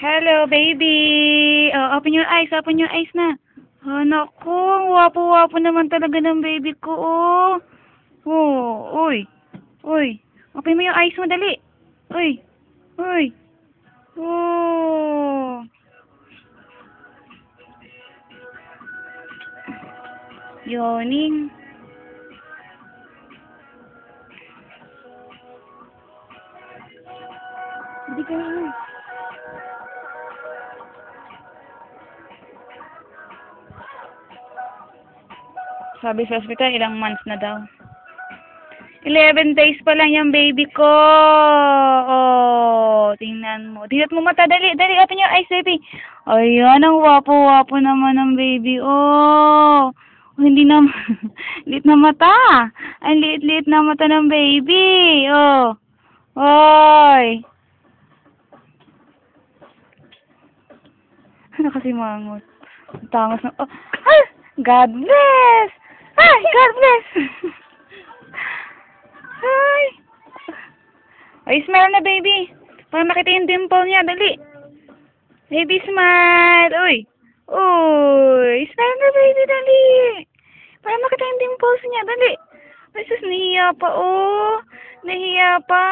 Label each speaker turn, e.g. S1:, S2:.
S1: Hello, baby. Oh, open your eyes. Open your eyes na. Oh, naku. Wapo-wapo naman talaga ng baby ko, oh. Oh, uy. Uy. Open mo yung eyes mo, dali. Uy. Uy. Oh. Yawning. Hindi ka na. Sabi sa hospital, ilang months na daw. 11 days pa lang yung baby ko. Oh, tingnan mo. Tingnan mo mata, dali. Dali, open your eyes, baby. Ayan, ang wapo-wapo naman ng baby. Oh, hindi na, liit na mata. Ang liit-liit na mata ng baby. Oh, oy. Ano kasi mangot? Tangos na, oh. Ah! God bless! Ay, God bless! Ay! Ay, smile na, baby. Para makita yung dimple niya. Dali. Baby, smile. Uy. Uy. Smile na, baby. Dali. Para makita yung dimples niya. Dali. Ay, sus, nahiya pa, oh. Nahiya pa.